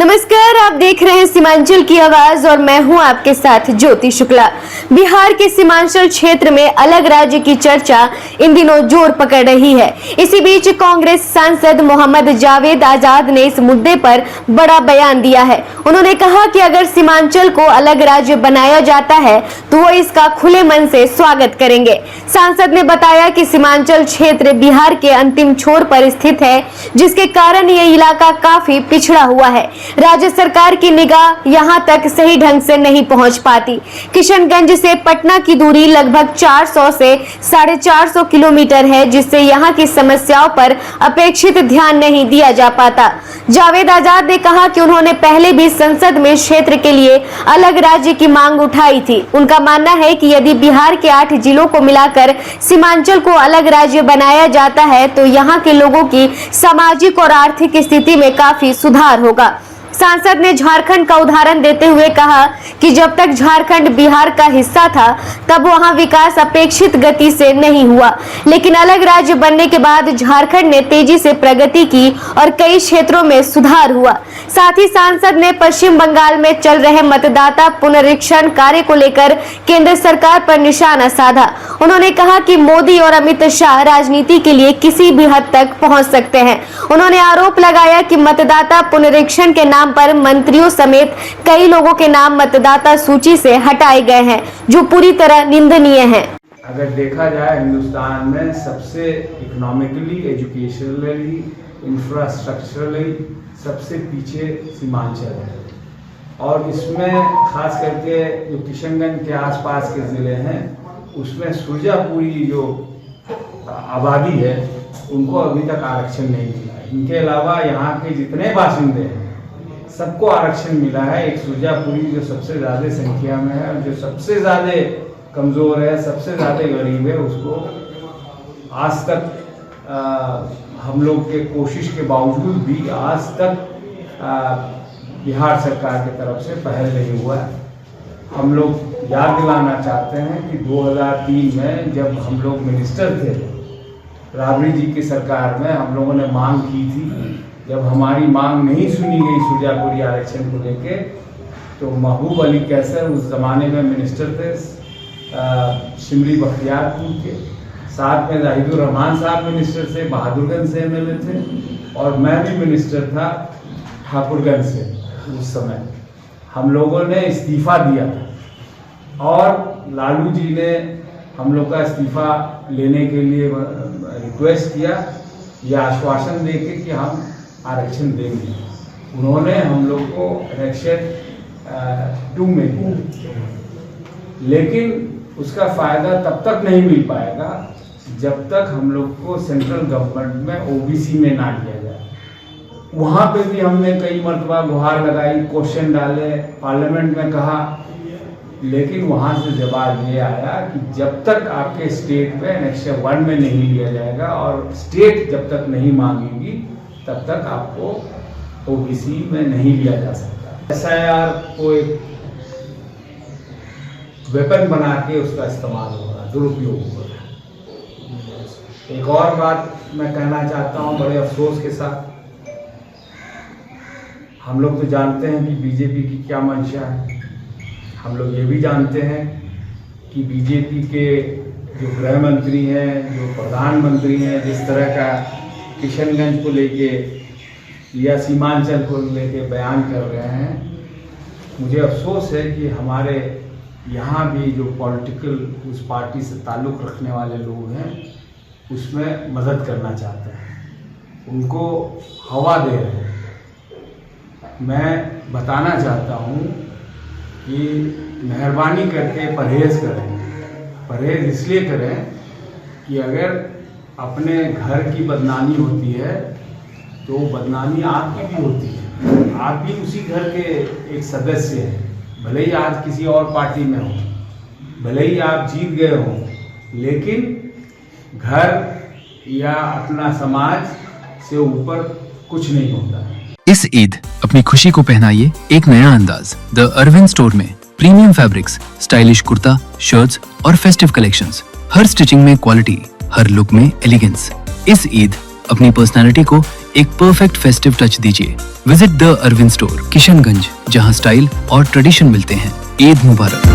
नमस्कार, आप देख रहे हैं सीमांचल की आवाज और मैं हूं आपके साथ ज्योति शुक्ला। बिहार के सीमांचल क्षेत्र में अलग राज्य की चर्चा इन दिनों जोर पकड़ रही है। इसी बीच कांग्रेस सांसद मोहम्मद जावेद आजाद ने इस मुद्दे पर बड़ा बयान दिया है। उन्होंने कहा कि अगर सीमांचल को अलग राज्य बनाया जाता है तो वो इसका खुले मन से स्वागत करेंगे। सांसद ने बताया कि सीमांचल क्षेत्र बिहार के अंतिम छोर पर स्थित है, जिसके कारण ये इलाका काफी पिछड़ा हुआ है। राज्य सरकार की निगाह यहां तक सही ढंग से नहीं पहुंच पाती। किशनगंज से पटना की दूरी लगभग 400 से 450 किलोमीटर है, जिससे यहां की समस्याओं पर अपेक्षित ध्यान नहीं दिया जा पाता। जावेद आजाद ने कहा कि उन्होंने पहले भी संसद में क्षेत्र के लिए अलग राज्य की मांग उठाई थी। उनका मानना है कि यदि बिहार के 8 जिलों को मिलाकर सीमांचल को अलग राज्य बनाया जाता है तो यहाँ के लोगों की सामाजिक और आर्थिक स्थिति में काफी सुधार होगा। सांसद ने झारखंड का उदाहरण देते हुए कहा कि जब तक झारखंड बिहार का हिस्सा था तब वहां विकास अपेक्षित गति से नहीं हुआ, लेकिन अलग राज्य बनने के बाद झारखंड ने तेजी से प्रगति की और कई क्षेत्रों में सुधार हुआ। साथ ही सांसद ने पश्चिम बंगाल में चल रहे मतदाता पुनरीक्षण कार्य को लेकर केंद्र सरकार पर निशाना साधा। उन्होंने कहा कि मोदी और अमित शाह राजनीति के लिए किसी भी हद तक पहुंच सकते हैं। उन्होंने आरोप लगाया कि मतदाता पुनरीक्षण के नाम पर मंत्रियों समेत कई लोगों के नाम मतदाता सूची से हटाए गए हैं, जो पूरी तरह निंदनीय है। अगर देखा जाए हिंदुस्तान में सबसे इकोनॉमिकली, एजुकेशनली, इंफ्रास्ट्रक्चरली सबसे पीछे सीमांचल है और इसमें खास करके जो किशनगंज के आसपास के ज़िले हैं उसमें सुरजापुरी जो आबादी है उनको अभी तक आरक्षण नहीं मिला है। इनके अलावा यहाँ के जितने बाशिंदे हैं सबको आरक्षण मिला है। एक सुरजापुरी जो सबसे ज़्यादा संख्या में है और जो सबसे ज़्यादा कमज़ोर है, सबसे ज़्यादा गरीब है, उसको आज तक हम लोग के कोशिश के बावजूद भी आज तक बिहार सरकार की तरफ से पहल नहीं हुआ है। हम लोग याद दिलाना चाहते हैं कि 2003 में जब हम लोग मिनिस्टर थे, राबड़ी जी की सरकार में हम लोगों ने मांग की थी। जब हमारी मांग नहीं सुनी गई सुरजापुरी आरक्षण को लेके, तो महबूब अली कैसर उस ज़माने में मिनिस्टर थे शिमली बख्तियारपुर के, साथ में जाहिदुर रहमान साहब मिनिस्टर से, बहादुरगंज से एमएलए थे और मैं भी मिनिस्टर था ठाकुरगंज से। उस समय हम लोगों ने इस्तीफ़ा दिया था और लालू जी ने हम लोग का इस्तीफ़ा लेने के लिए रिक्वेस्ट किया, यह आश्वासन देके कि हम आरक्षण देंगे। उन्होंने हम लोग को इलेक्शन 2 में दिया, लेकिन उसका फ़ायदा तब तक नहीं मिल पाएगा जब तक हम लोग को सेंट्रल गवर्नमेंट में ओबीसी में ना लिया जाए। वहाँ पे भी हमने कई मरतबा गुहार लगाई, क्वेश्चन डाले, पार्लियामेंट में कहा, लेकिन वहाँ से जवाब ये आया कि जब तक आपके स्टेट में एनेक्शन 1 में नहीं लिया जाएगा और स्टेट जब तक नहीं मांगेगी तब तक आपको ओबीसी में नहीं लिया जा सकता। एसआईआर को एक वेपन बना के उसका इस्तेमाल हो रहा है, दुरुपयोग हो रहा है। एक और बात मैं कहना चाहता हूँ बड़े अफसोस के साथ, हम लोग तो जानते हैं कि बीजेपी की क्या मंशा है। हम लोग ये भी जानते हैं कि बीजेपी के जो गृह मंत्री हैं, जो प्रधानमंत्री हैं, जिस तरह का किशनगंज को लेके या सीमांचल को लेके बयान कर रहे हैं, मुझे अफसोस है कि हमारे यहाँ भी जो पॉलिटिकल उस पार्टी से ताल्लुक़ रखने वाले लोग हैं उसमें मदद करना चाहते हैं, उनको हवा दे रहे हैं। मैं बताना चाहता हूँ कि मेहरबानी करके परहेज़ करें। परहेज़ इसलिए करें कि अगर अपने घर की बदनामी होती है तो बदनामी आपकी भी होती है। आप भी उसी घर के एक सदस्य हैं, भले ही आज किसी और पार्टी में हो, भले ही आप जीत गए हो, लेकिन घर या अपना समाज से ऊपर कुछ नहीं होता। इस ईद अपनी खुशी को पहनाइए एक नया अंदाज द अरविंद स्टोर में। Premium fabrics, stylish kurta, shirts और फेस्टिव कलेक्शंस, हर स्टिचिंग में क्वालिटी, हर लुक में एलिगेंस। इस ईद अपनी पर्सनालिटी को एक परफेक्ट फेस्टिव टच दीजिए। Visit the Arvind store, Kishanganj, जहां स्टाइल और ट्रेडिशन मिलते हैं। ईद मुबारक।